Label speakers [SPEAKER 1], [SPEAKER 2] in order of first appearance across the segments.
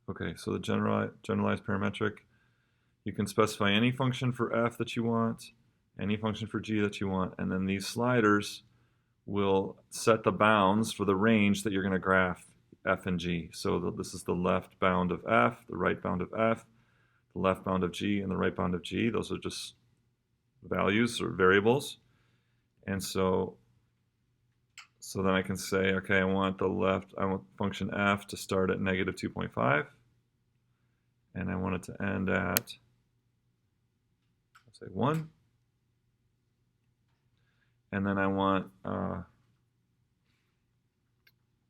[SPEAKER 1] Okay, so the generalized parametric, you can specify any function for f that you want, any function for g that you want, and then these sliders will set the bounds for the range that you're going to graph f and g. So this is the left bound of f, the right bound of f, the left bound of g, and the right bound of g. Those are just values or variables. And so then I can say, okay, I want function f to start at negative 2.5, and I want it to end at, let's say, 1. And then I want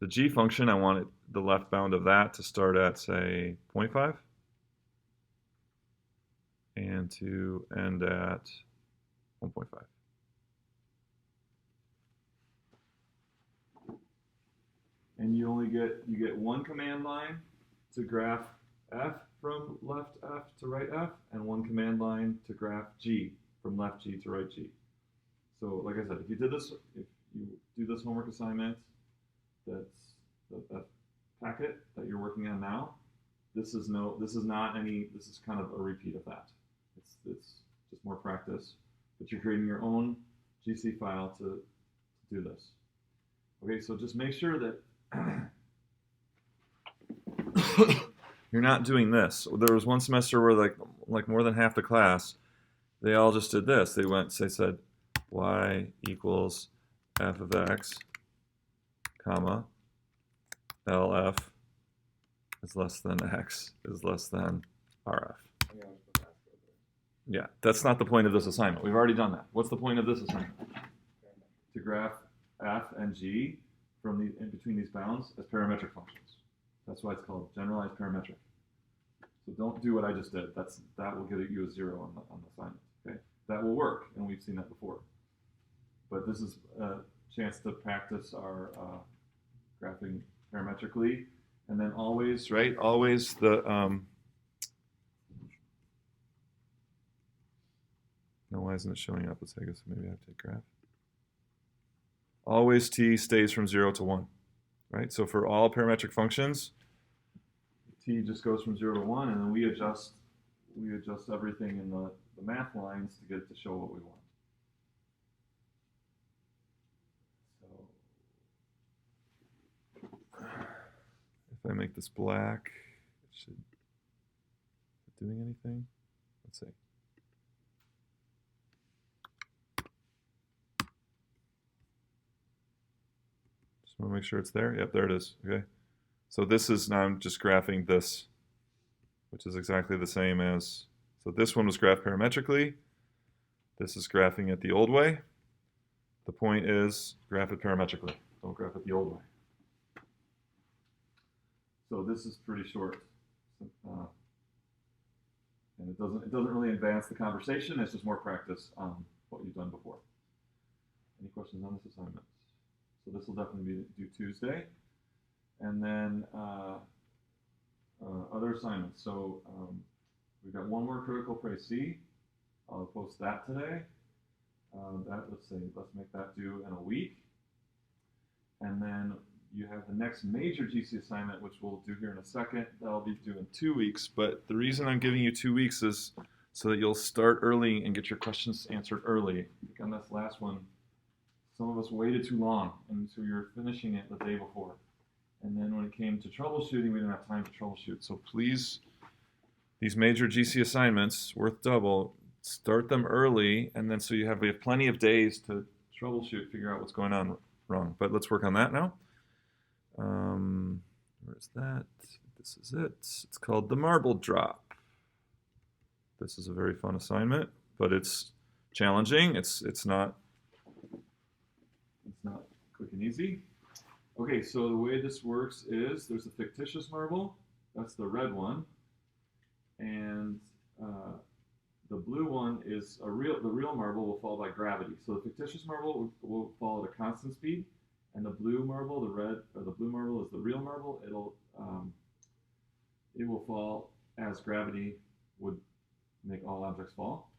[SPEAKER 1] the g function, I want the left bound of that to start at, say, 0.5 and to end at 1.5. And you get one command line to graph f from left f to right f, and one command line to graph g from left g to right g. So like I said, if you do this homework assignment, that packet that you're working on now, this is kind of a repeat of that. It's just more practice, but you're creating your own GC file to do this. Okay, so just make sure that you're not doing this. There was one semester where like more than half the class, they all just did this. They said y equals f of x, comma, LF is less than x is less than RF. Yeah, that's not the point of this assignment. We've already done that. What's the point of this assignment? To graph f and g in between these bounds as parametric functions. That's why it's called generalized parametric. So don't do what I just did. That will give you a 0 on the assignment. Okay, that will work, and we've seen that before. But this is a chance to practice our graphing parametrically, and then always, right? Always the no, why isn't it showing up? I guess maybe I have to graph. Always t stays from 0 to 1, right? So for all parametric functions, t just goes from 0 to 1, and then we adjust everything in the math lines to get it to show what we want. So if I make this black, is it doing anything? Let's see. Just want to make sure it's there. Yep, there it is. Okay. So this is, now I'm just graphing this, which is exactly the same as, so this one was graphed parametrically. This is graphing it the old way. The point is, graph it parametrically. Don't graph it the old way. So this is pretty short. And it doesn't really advance the conversation. It's just more practice on what you've done before. Any questions on this assignment? So this will definitely be due Tuesday. And then other assignments. So we've got one more critical précis. I'll post that today. Let's make that due in a week. And then you have the next major GC assignment, which we'll do here in a second. That'll be due in 2 weeks. But the reason I'm giving you 2 weeks is so that you'll start early and get your questions answered early. I think on this last one, some of us waited too long, and so you're finishing it the day before. And then when it came to troubleshooting, we didn't have time to troubleshoot. So please, these major GC assignments, worth double, start them early, and then so we have plenty of days to troubleshoot, figure out what's going on wrong. But let's work on that now. Where's that? This is it. It's called the marble drop. This is a very fun assignment, but it's challenging. It's not quick and easy. Okay, so the way this works is there's a fictitious marble. That's the red one, and the blue one is the real marble will fall by gravity. So the fictitious marble will fall at a constant speed, and the blue marble, the blue marble is the real marble. It will fall as gravity would make all objects fall.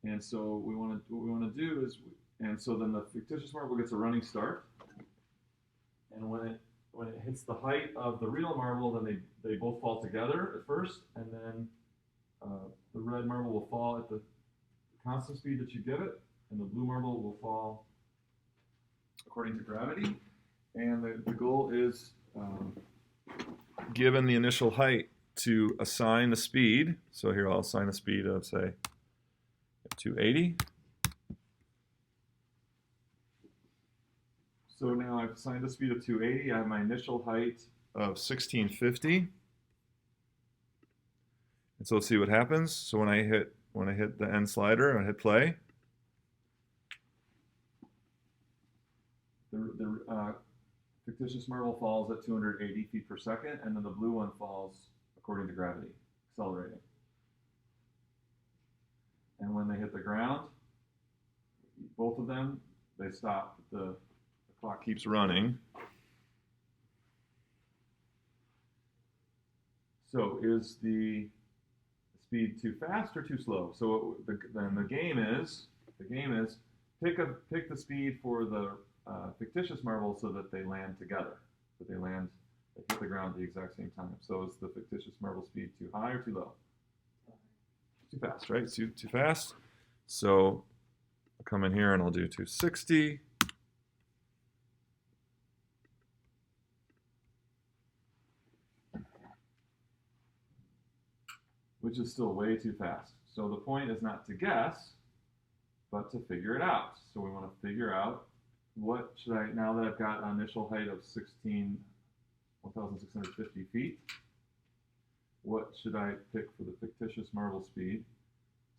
[SPEAKER 1] And so what we want to do is, and so then the fictitious marble gets a running start, and when when it hits the height of the real marble, then they both fall together at first, and then the red marble will fall at the constant speed that you give it, and the blue marble will fall according to gravity. And the goal is, given the initial height, to assign the speed. So here I'll assign a speed of, say, 280. So now I've assigned a speed of 280. I have my initial height of 1650. And so let's see what happens. So when I hit the end slider and I hit play, the fictitious marble falls at 280 feet per second, and then the blue one falls according to gravity, accelerating. And when they hit the ground, both of them, they stop. The clock keeps running. So is the speed too fast or too slow? So then the game is pick the speed for the fictitious marble so that they land together. That they hit the ground at the exact same time. So is the fictitious marble speed too high or too low? Too fast, right? Too fast. So I'll come in here and I'll do 260. Which is still way too fast. So the point is not to guess, but to figure it out. So we want to figure out what should I, now that I've got an initial height of 1,650 feet, what should I pick for the fictitious marble speed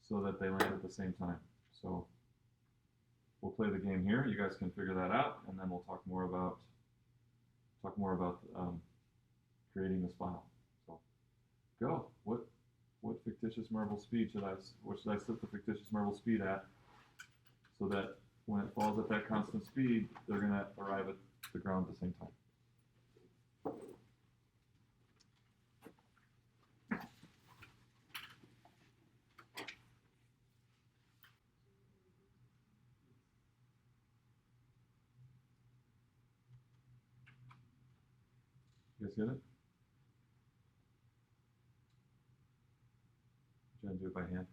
[SPEAKER 1] so that they land at the same time? So we'll play the game here. You guys can figure that out, and then we'll talk more about creating this file. So go. What fictitious marble speed what should I set the fictitious marble speed at so that when it falls at that constant speed, they're going to arrive at the ground at the same time? You guys get it? Try and do it by hand.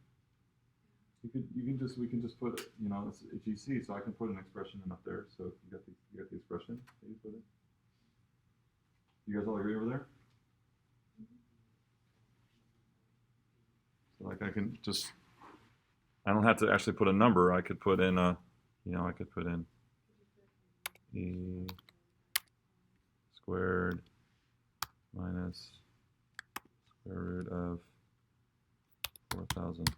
[SPEAKER 1] We can just put it, it's a GC, so I can put an expression in up there. So you got the expression that you put in. You guys all agree over there? So like I don't have to actually put a number. I could put in E squared minus square root of 4,000.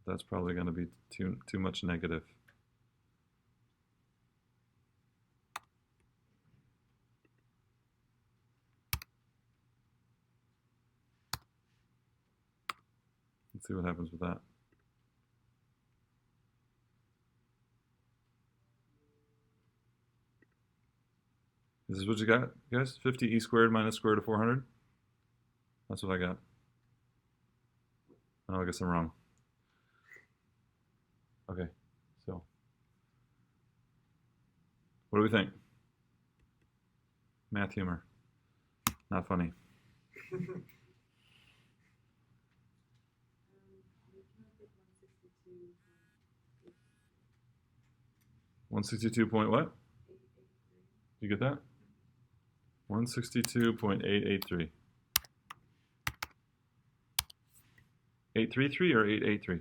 [SPEAKER 1] But that's probably going to be too much negative. Let's see what happens with that. Is this what you got, guys? 50 e squared minus square root of 400? That's what I got. Oh, I guess I'm wrong. Okay, so what do we think? Math humor. Not funny. 162 point what? You get that? 162.883. 833 or 883? 883.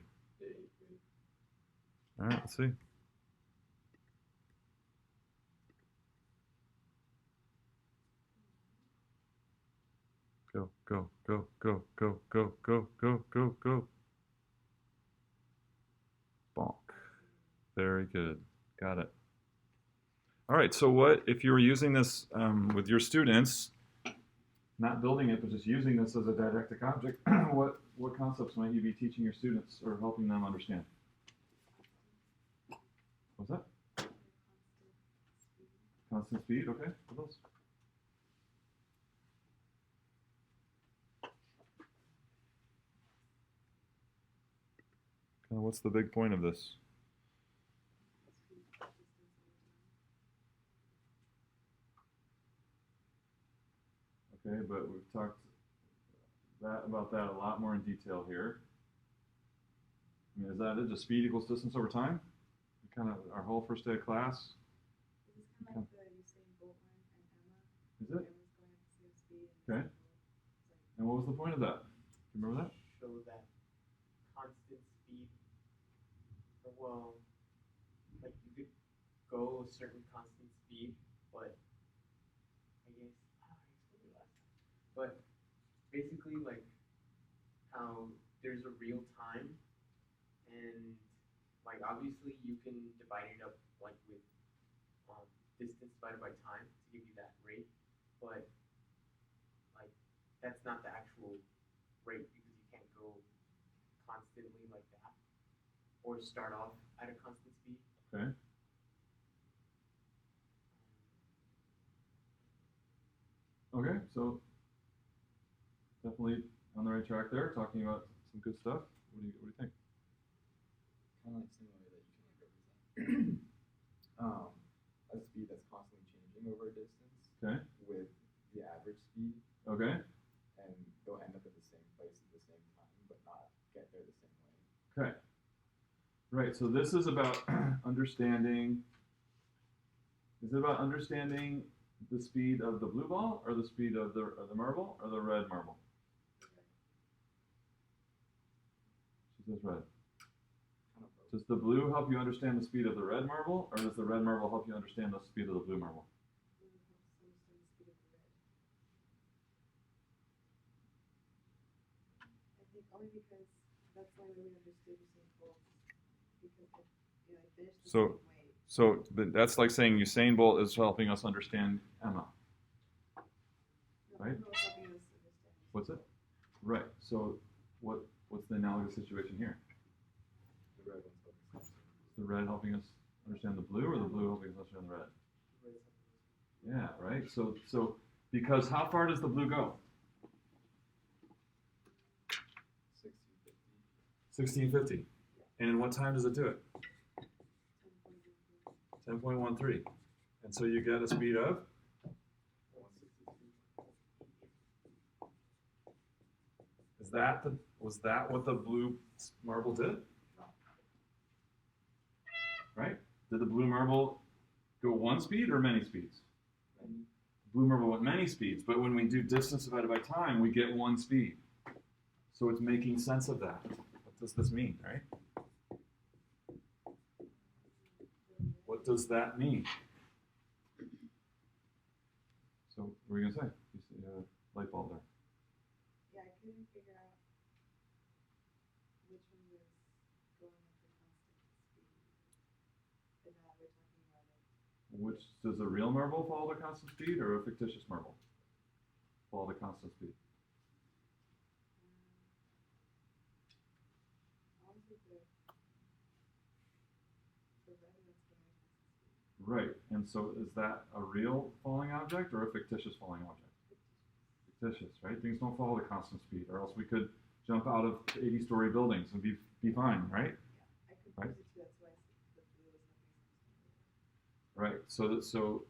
[SPEAKER 1] All right, let's see. Go, go, go, go, go, go, go, go, go, go. Bonk. Very good. Got it. All right, so what if you were using this with your students, not building it, but just using this as a didactic object, what concepts might you be teaching your students or helping them understand? What's that? Constant speed, okay. What else? What's the big point of this? Okay, but we've talked about that a lot more in detail here. I mean, is that it? Just speed equals distance over time? Kind of our whole first day of class.
[SPEAKER 2] This is kind of like the Usain Bolt one and Emma.
[SPEAKER 1] Is it?
[SPEAKER 2] Emma's going at the same speed.
[SPEAKER 1] Okay. And what was the point of that? Do you remember that?
[SPEAKER 3] Show that constant speed. Well, like you could go a certain constant speed, but I guess I explained it last time. But basically, like how there's a real time, and like obviously you can divide it up like with distance divided by time to give you that rate, but like that's not the actual rate because you can't go constantly like that or start off at a constant speed.
[SPEAKER 1] Okay. Okay, so definitely on the right track there, talking about some good stuff. What do you think?
[SPEAKER 4] Kind of like similar that you can like represent a speed that's constantly changing over a distance.
[SPEAKER 1] Okay.
[SPEAKER 4] With the average speed.
[SPEAKER 1] Okay.
[SPEAKER 4] And they'll end up at the same place at the same time, but not get there the same way.
[SPEAKER 1] Okay. Right. So this is about understanding. Is it about understanding the speed of the blue ball, or the speed of the marble, or the red marble? She says red. Does the blue help you understand the speed of the red marble, or does the red marble help you understand the speed of the blue marble?
[SPEAKER 2] I think only because that's the only way we understood Usain Bolt. Because I finished the same way.
[SPEAKER 1] So that's like saying Usain Bolt is helping us understand Emma.
[SPEAKER 2] No,
[SPEAKER 1] Right?
[SPEAKER 2] Emma was helping us understand.
[SPEAKER 1] What's it? Right. So what's the analogous situation here?
[SPEAKER 4] The red one's helping us.
[SPEAKER 1] Is the red helping us understand the blue, or the blue helping us understand the red? Yeah, right. So because how far does the blue go? 1650. And in what time does it do it? 10.13. And so you get a speed of? Was that what the blue marble did? Right? Did the blue marble go one speed or many speeds? The blue marble went many speeds, but when we do distance divided by time, we get one speed. So it's making sense of that. What does this mean, right? What does that mean? So what were you going to say? You see a light bulb there.
[SPEAKER 2] Yeah, I couldn't figure out which one was going at the constant speed. But now we're talking about it.
[SPEAKER 1] Which, does a real marble follow the constant speed, or a fictitious marble follow the constant speed?
[SPEAKER 2] Honestly, the red one's going at constant speed.
[SPEAKER 1] Right, and so is that a real falling object or a fictitious falling object? Fictitious, right? Things don't follow the constant speed, or else we could jump out of 80-story buildings and be fine, right?
[SPEAKER 2] Yeah, I confused it too. That's why I said the blue was
[SPEAKER 1] Right. So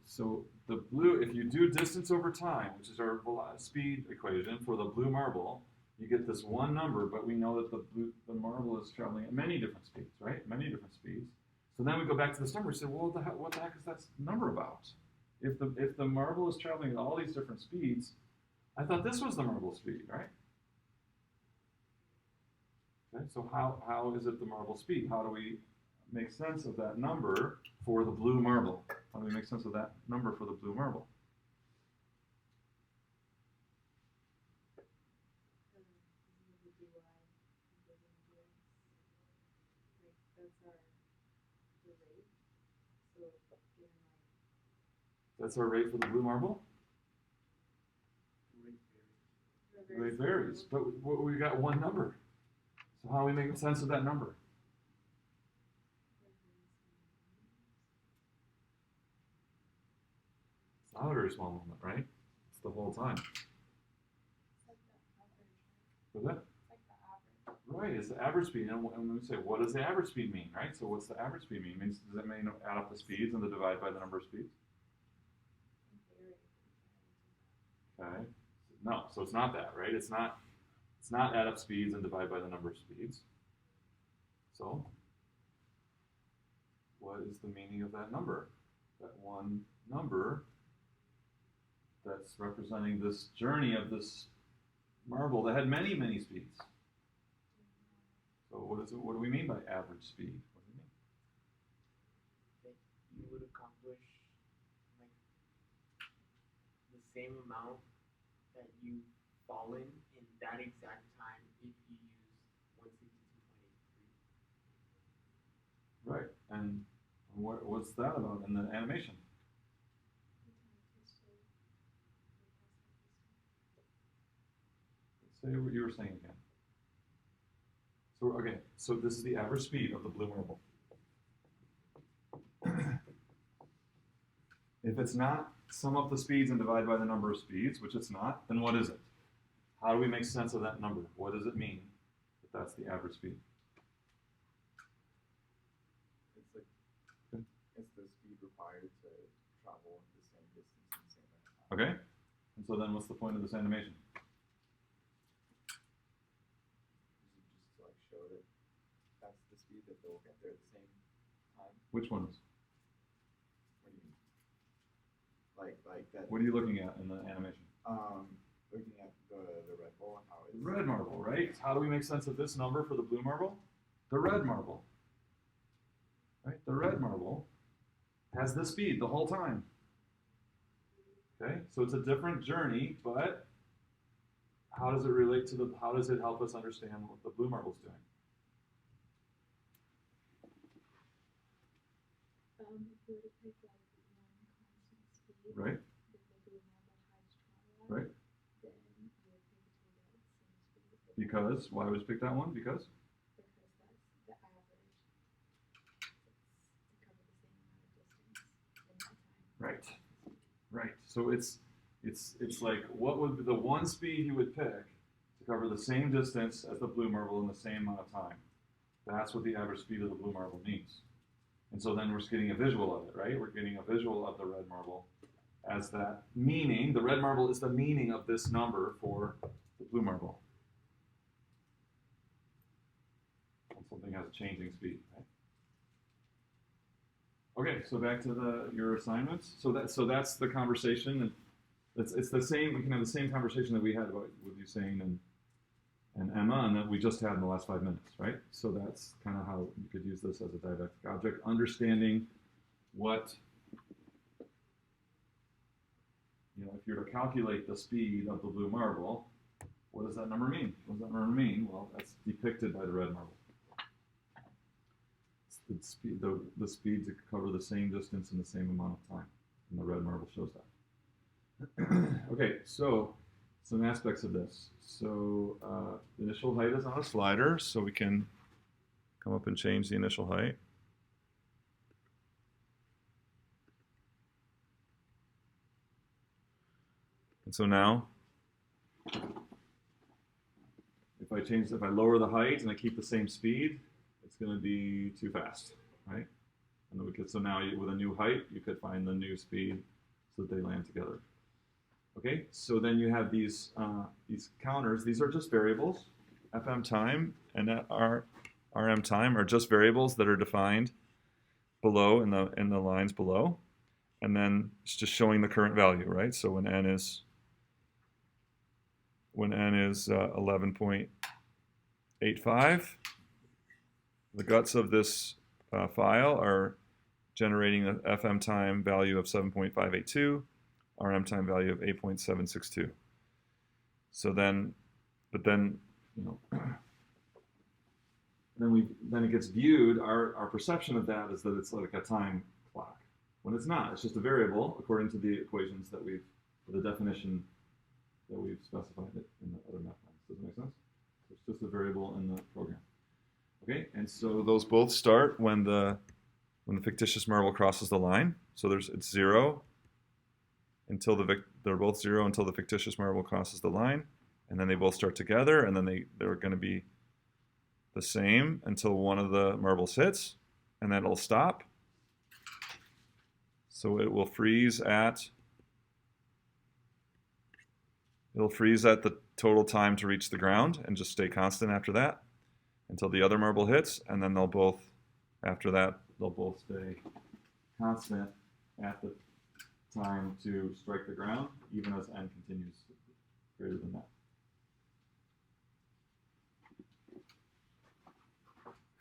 [SPEAKER 1] the blue, if you do distance over time, which is our speed equation for the blue marble, you get this one number, but we know that the marble is traveling at many different speeds, right? Many different speeds. So then we go back to this number and say, well, what the heck is that number about? If the marble is traveling at all these different speeds, I thought this was the marble speed, right? Okay, so how is it the marble speed? How do we make sense of that number for the blue marble? How do we make sense of that number for the blue marble? That's our rate for the blue marble? Rate varies, but we got one number. So how are we making sense of that number? It's not a very small moment, right? It's the whole time. What's that? Right, it's the average speed. And when we say, what does the average speed mean, right? So what's the average speed mean? Does it mean add up the speeds and the divide by the number of speeds? Okay, No, so it's not that, right? It's not add up speeds and divide by the number of speeds. So what is the meaning of that number? That one number that's representing this journey of this marble that had many, many speeds. So what do we mean by average speed? What do you mean?
[SPEAKER 3] That you would accomplish like the same amount that you've fallen in that exact time if you use 162.83.
[SPEAKER 1] Right, and what's that about in the animation? Say what you were saying again. So, okay, so this is the average speed of the blue marble. If it's not sum up the speeds and divide by the number of speeds, which it's not, then what is it? How do we make sense of that number? What does it mean that that's the average speed?
[SPEAKER 4] It's like it's the speed required to travel the same distance in the same amount of time.
[SPEAKER 1] Okay, and so then what's the point of this animation?
[SPEAKER 4] Just to like show that that's the speed that they'll get there at the same time.
[SPEAKER 1] Which ones?
[SPEAKER 4] What do you mean? Like that.
[SPEAKER 1] What are you looking at in the animation?
[SPEAKER 4] Looking at the red ball and how it's
[SPEAKER 1] The red marble, right? How do we make sense of this number for the blue marble? The red marble. Right? The red marble has this speed the whole time. Okay? So it's a different journey, but how does it relate to how does it help us understand what the blue marble's doing?
[SPEAKER 5] If we were to pick like one constant speed,
[SPEAKER 1] Right?
[SPEAKER 5] that the blue marble has traveled at,
[SPEAKER 1] Right?
[SPEAKER 5] then you would pick it to the same speed.
[SPEAKER 1] Because, why was picked that one? Because?
[SPEAKER 5] Because that's the average. To cover the same amount of distance in that time.
[SPEAKER 1] Right. Right. So it's like, what would be the one speed you would pick to cover the same distance as the blue marble in the same amount of time? That's what the average speed of the blue marble means. And so then we're just getting a visual of it, right? We're getting a visual of the red marble as that meaning. The red marble is the meaning of this number for the blue marble. When something has a changing speed, right? Okay, so back to your assignments. So that's the conversation, and it's the same. We can have the same conversation that we had with Usain and Emma, and that we just had in the last 5 minutes, right? So that's kind of how you could use this as a didactic object, understanding what, if you're to calculate the speed of the blue marble, what does that number mean? What does that number mean? Well, that's depicted by the red marble. It's the speed to cover the same distance in the same amount of time, and the red marble shows that. Okay, so some aspects of this. So the initial height is on a slider, so we can come up and change the initial height. And so now, if I lower the height and I keep the same speed, it's going to be too fast, right? And then so now with a new height, you could find the new speed so that they land together. Okay, so then you have these counters. These are just variables. FM time and RM time are just variables that are defined below in the lines below, and then it's just showing the current value, right? So when n is 11.85, the guts of this file are generating an FM time value of 7.582. RM time value of 8.762. So then, then it gets viewed. Our perception of that is that it's like a time clock, when it's not. It's just a variable according to the equations that the definition that we've specified it in the other math lines. Does that make sense? So it's just a variable in the program. Okay, and so those both start when the fictitious marble crosses the line. So it's 0. They're both 0 until the fictitious marble crosses the line, and then they both start together, and then they're going to be the same until one of the marbles hits, and then it'll stop. So it will freeze at It'll freeze at the total time to reach the ground and just stay constant after that until the other marble hits, and then they'll both, after that, they'll both stay constant at the time to strike the ground, even as n continues greater than that.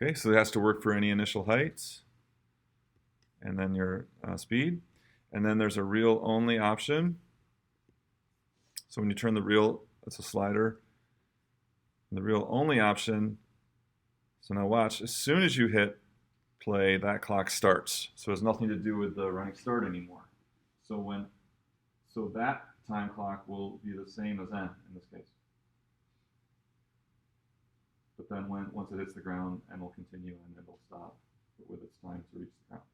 [SPEAKER 1] Okay, so it has to work for any initial height, and then your speed. And then there's a reel only option. So when you turn the reel, it's a slider. And the reel only option, so now watch, as soon as you hit play, that clock starts. So it has nothing to do with the running start anymore. So that time clock will be the same as n in this case. But then once it hits the ground, n will continue and it'll stop with its time to reach the ground.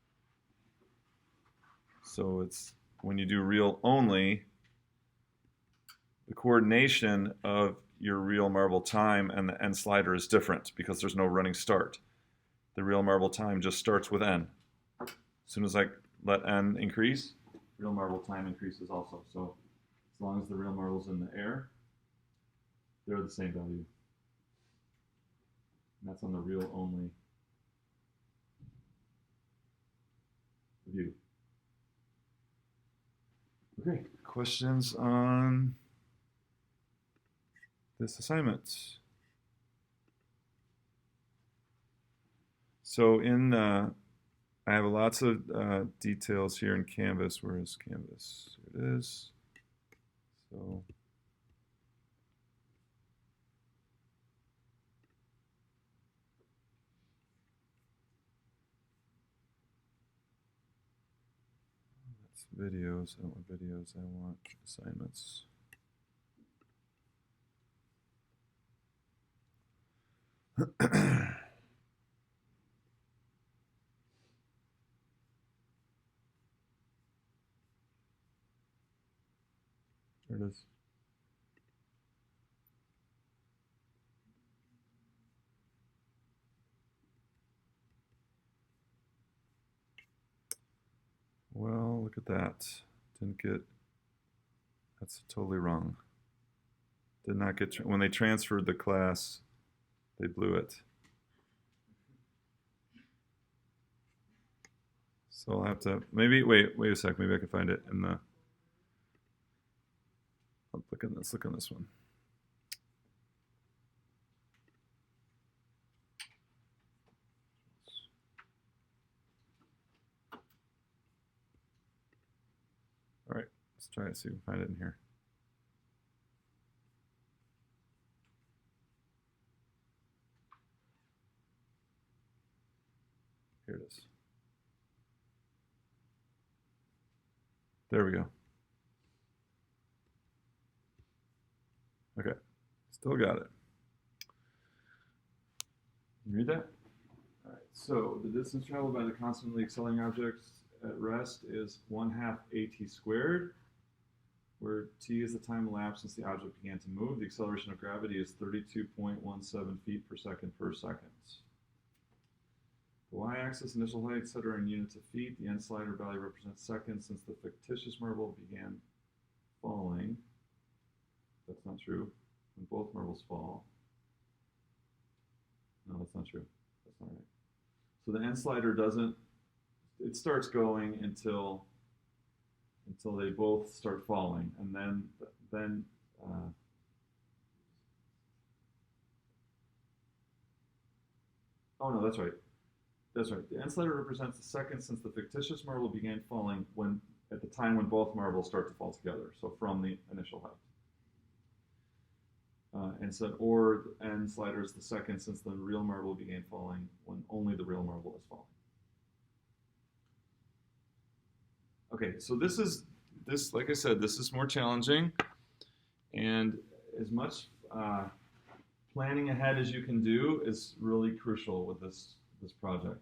[SPEAKER 1] So it's when you do reel only, the coordination of your real marble time and the n slider is different because there's no running start. The real marble time just starts with n. As soon as I let n increase, real marble time increases also. So as long as the real marble's in the air, they're the same value. And that's on the reel only view. Okay, questions on this assignment? So I have lots of details here in Canvas. Where is Canvas? Here it is. So that's videos. I don't want videos. I want assignments. There it is. Well, look at that. That's totally wrong. Did not get, when they transferred the class, they blew it. So I'll have to, maybe, wait a sec, maybe I can find it in the, look on this one. All right, let's try to see if we can find it in here. Here it is. There we go. Okay, still got it. You read that? All right, so the distance traveled by the constantly accelerating objects at rest is 1/2 at squared, where t is the time elapsed since the object began to move. The acceleration of gravity is 32.17 feet per second per second. The y-axis, initial height, etc. in units of feet. The n slider value represents seconds since the fictitious marble began falling. That's not true. When both marbles fall. No, that's not true. That's not right. So the n slider doesn't, it starts going until they both start falling, and then oh no, that's right. That's right. The n slider represents the seconds since the fictitious marble began falling at the time when both marbles start to fall together. So from the initial height. And so, or the n slider is the second since the real marble began falling when only the real marble is falling. Okay, so this, like I said, this is more challenging, and as much planning ahead as you can do is really crucial with this project.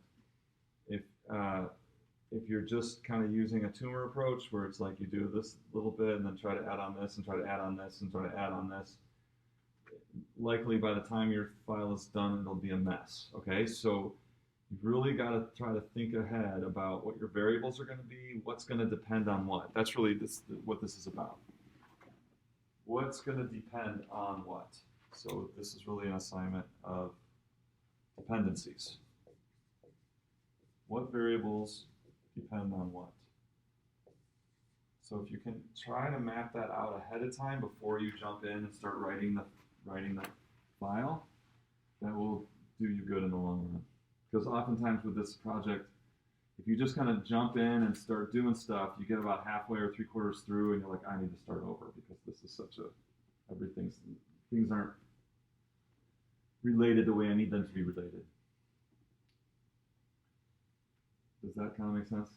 [SPEAKER 1] If you're just kind of using a tumor approach where it's like you do this little bit and then try to add on this and try to add on this and try to add on this, likely by the time your file is done, it'll be a mess. Okay, so you've really got to try to think ahead about what your variables are going to be, what's going to depend on what. That's really what this is about. What what's going to depend on what? So this is really an assignment of dependencies. What variables depend on what? So if you can try to map that out ahead of time before you jump in and start writing the file, that will do you good in the long run. Because oftentimes with this project, if you just kind of jump in and start doing stuff, you get about halfway or 3/4 through, and you're like, I need to start over because this is such a things aren't related the way I need them to be related. Does that kind of make sense?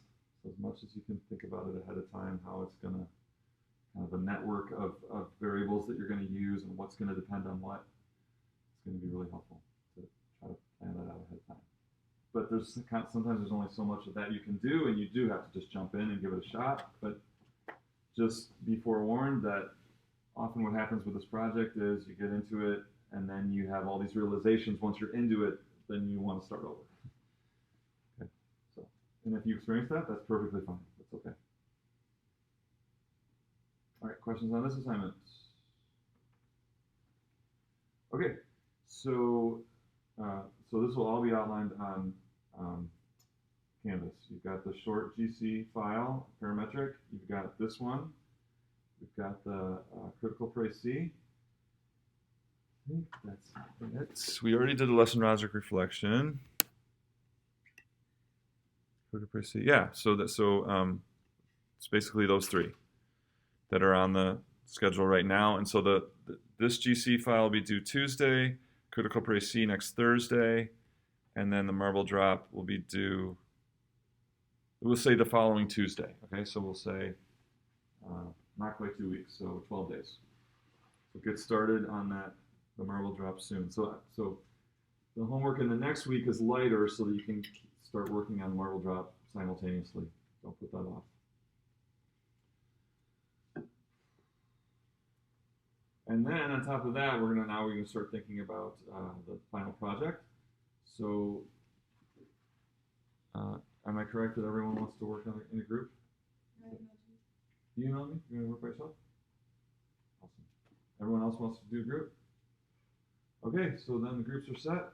[SPEAKER 1] So as much as you can think about it ahead of time, how it's going to kind of a network of variables that you're going to use and what's going to depend on what, it's going to be really helpful to try to plan that out ahead of time. But sometimes there's only so much of that you can do, and you do have to just jump in and give it a shot. But just be forewarned that often what happens with this project is you get into it, and then you have all these realizations. Once you're into it, then you want to start over. Okay. So, and if you experience that, that's perfectly fine. That's okay. All right, questions on this assignment? Okay, so this will all be outlined on Canvas. You've got the short GC file, parametric. You've got this one. We've got the critical précis. I think that's it. We already did the lesson logic reflection. Critical précis. Yeah. So it's basically those three that are on the schedule right now. And so this GC file will be due Tuesday. Critical précis next Thursday, and then the marble drop will be due, we'll say the following Tuesday, okay? So we'll say not quite 2 weeks, so 12 days. So get started on the marble drop soon. So the homework in the next week is lighter so that you can start working on the marble drop simultaneously. Don't put that off. And then on top of that, we're gonna start thinking about the final project. So, am I correct that everyone wants to work in a group? Do you know me? You want to work by yourself? Awesome. Everyone else wants to do a group? Okay, so then the groups are set.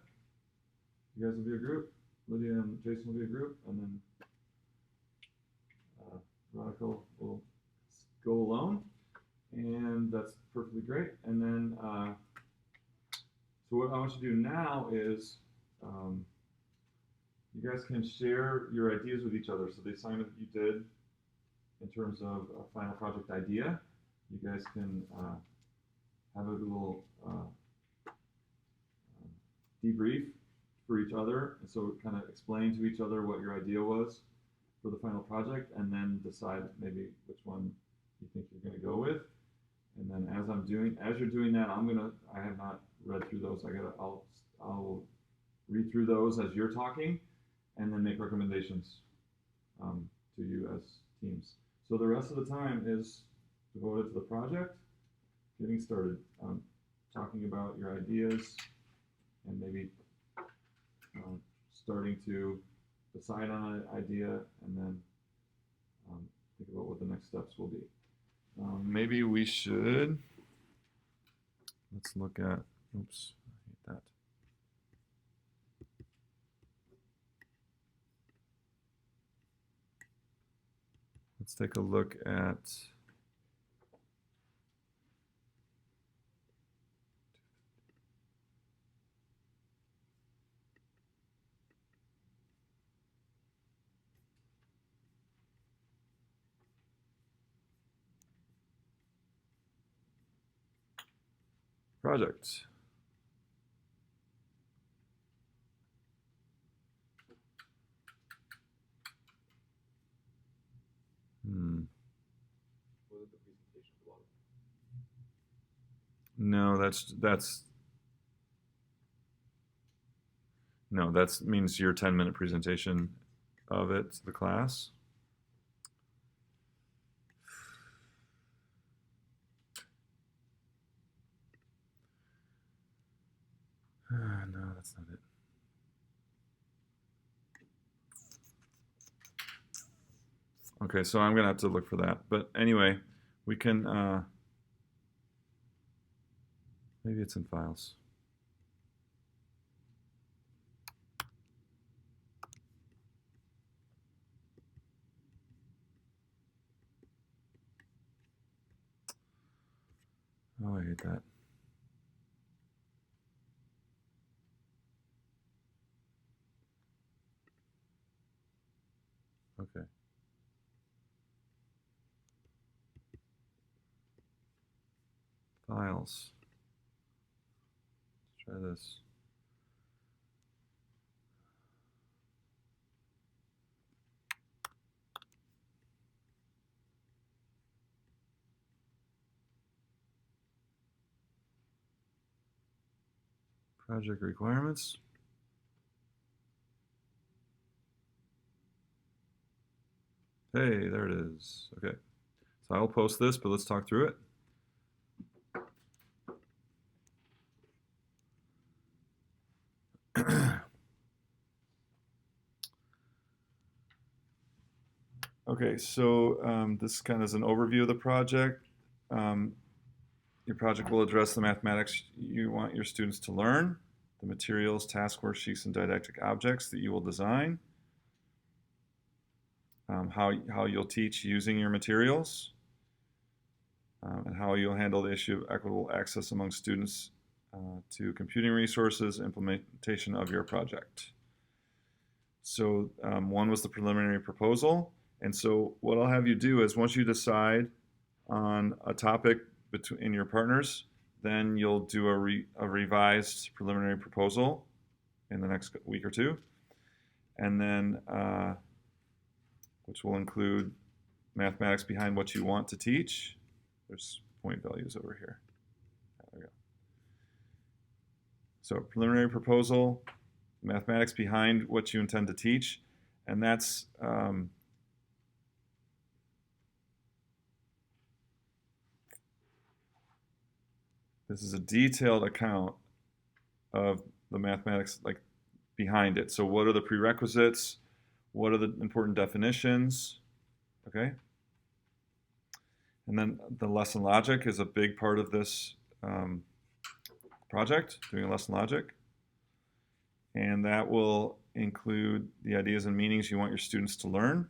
[SPEAKER 1] You guys will be a group. Lydia and Jason will be a group, and then Veronica will go alone. And that's perfectly great. And then, so what I want you to do now is, you guys can share your ideas with each other. So the assignment that you did in terms of a final project idea, you guys can have a little debrief for each other. And so kind of explain to each other what your idea was for the final project, and then decide maybe which one you think you're going to go with. And then as you're doing that, I have not read through those. I'll read through those as you're talking, and then make recommendations to you as teams. So the rest of the time is devoted to the project, getting started, talking about your ideas, and maybe starting to decide on an idea, and then think about what the next steps will be. Maybe we should, let's look at, oops, I hate that. Let's take a look at project.
[SPEAKER 4] Wasn't the presentation below?
[SPEAKER 1] No, that means your 10-minute presentation of it to the class. No, that's not it. Okay, so I'm gonna have to look for that. But anyway, we can Maybe it's in files. Oh, I hate that. Okay. Files. Let's try this. Project requirements. Hey, there it is. Okay. So I'll post this, but let's talk through it. Okay, so this kind of is an overview of the project. Your project will address the mathematics you want your students to learn, the materials, task worksheets, and didactic objects that you will design, how you'll teach using your materials, and how you'll handle the issue of equitable access among students to computing resources, implementation of your project. So one was the preliminary proposal. And so what I'll have you do is once you decide on a topic in your partners, then you'll do a revised preliminary proposal in the next week or two. And then, which will include mathematics behind what you want to teach. There's point values over here. There we go. So preliminary proposal, mathematics behind what you intend to teach. And that's this is a detailed account of the mathematics like behind it. So what are the prerequisites? What are the important definitions? Okay. And then the lesson logic is a big part of this project, doing a lesson logic. And that will include the ideas and meanings you want your students to learn,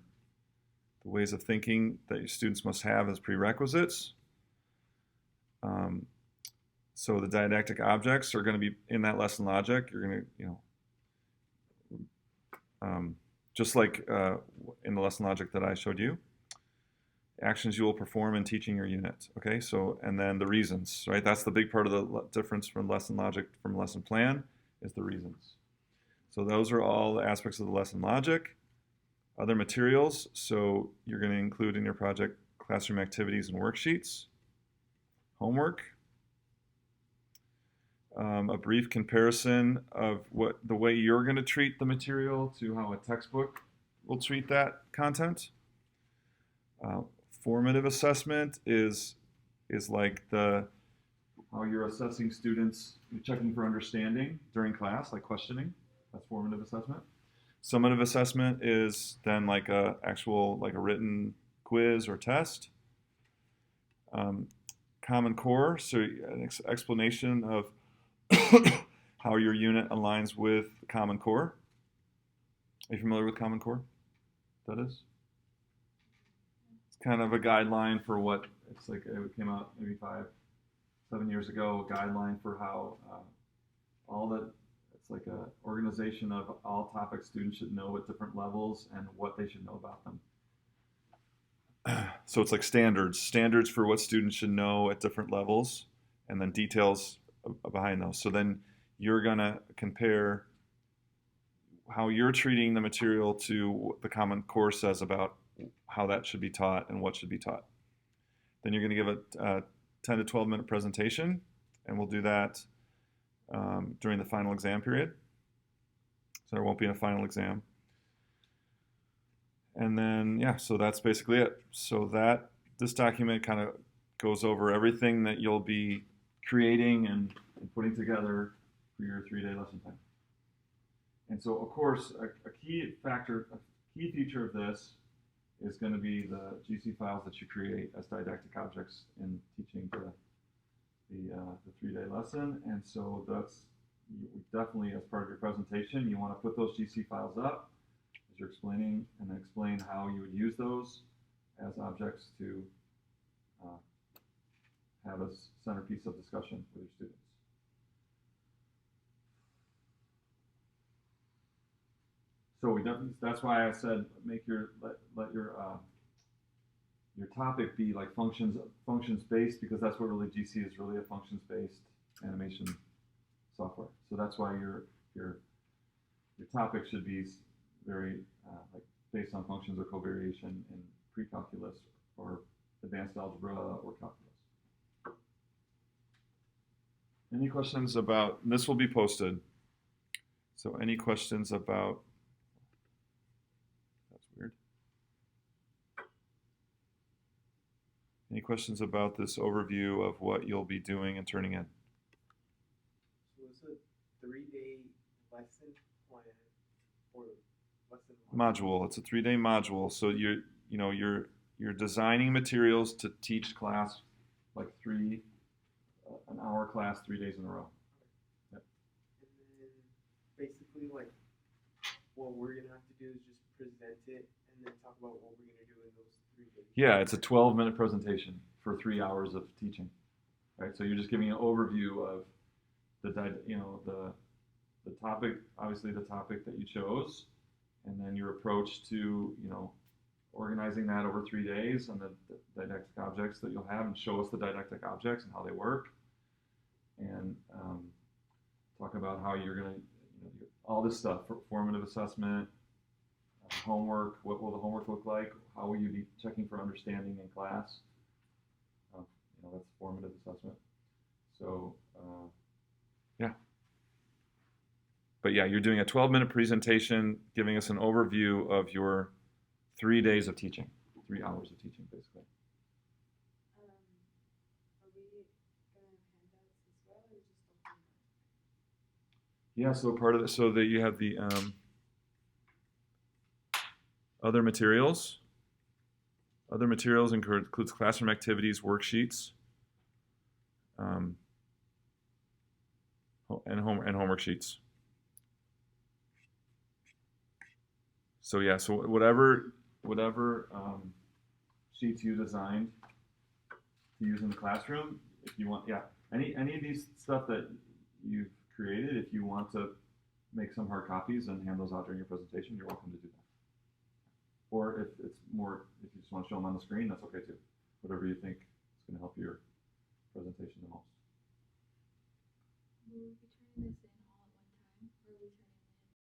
[SPEAKER 1] the ways of thinking that your students must have as prerequisites. So the didactic objects are going to be in that lesson logic. You're going to, just like in the lesson logic that I showed you, actions you will perform in teaching your unit. Okay, so and then the reasons, right? That's the big part of the difference from lesson logic from lesson plan is the reasons. So those are all the aspects of the lesson logic. Other materials, so you're going to include in your project classroom activities and worksheets, homework, a brief comparison of what the way you're going to treat the material to how a textbook will treat that content. Formative assessment is like how you're assessing students, you're checking for understanding during class, like questioning. That's formative assessment. Summative assessment is then like a written quiz or test. Common Core, so an explanation of how your unit aligns with Common Core. Are you familiar with Common Core? That is? It's kind of a guideline for what, it's like it came out maybe 5-7 years ago, a guideline for how it's like an organization of all topics students should know at different levels and what they should know about them. So it's like standards for what students should know at different levels, and then details behind those. So then you're gonna compare how you're treating the material to what the Common Core says about how that should be taught and what should be taught. Then you're gonna give a 10 to 12 minute presentation, and we'll do that during the final exam period. So there won't be a final exam. And then, yeah, so that's basically it. So this document kind of goes over everything that you'll be creating and putting together for your 3-day lesson plan. And so, of course, a key feature of this is going to be the GC files that you create as didactic objects in teaching the 3-day lesson, and so that's definitely, as part of your presentation, you want to put those GC files up as you're explaining, and then explain how you would use those as objects to have a centerpiece of discussion with your students. So we definitely, that's why I said make your let your topic be like functions based, because that's what really GC is, really a functions based animation software. So that's why your topic should be very like based on functions or covariation in pre-calculus or advanced algebra or calculus. Any questions about, this will be posted, so any questions about, that's weird. Any questions about this overview of what you'll be doing and turning in?
[SPEAKER 3] So it's a 3-day lesson plan or lesson
[SPEAKER 1] Module. It's a 3-day module. So you're designing materials to teach class like an hour class 3 days in a row. Yep.
[SPEAKER 3] And then basically like what we're gonna have to do is just present it and then talk about what we're gonna do in those 3 days.
[SPEAKER 1] Yeah, it's a 12-minute presentation for 3 hours of teaching. Right. So you're just giving an overview of the topic, obviously the topic that you chose, and then your approach to organizing that over 3 days, and the didactic objects that you'll have, and show us the didactic objects and how they work, and talk about how you're going to, all this stuff, formative assessment, homework, what will the homework look like, how will you be checking for understanding in class, that's formative assessment. So, yeah. But yeah, you're doing a 12-minute presentation giving us an overview of your 3 days of teaching, 3 hours of teaching, basically.
[SPEAKER 2] Are we gonna have handouts as well, or just a homework?
[SPEAKER 1] Yeah, so part of it, so that you have the other materials. Other materials includes classroom activities, worksheets, and homework sheets. So yeah, so whatever sheets you designed to use in the classroom, if you want, yeah, any of these stuff that you've created, if you want to make some hard copies and hand those out during your presentation, you're welcome to do that. Or if it's more, if you just want to show them on the screen, that's okay too. Whatever you think is going to help your presentation the most.
[SPEAKER 5] Will we be turning this in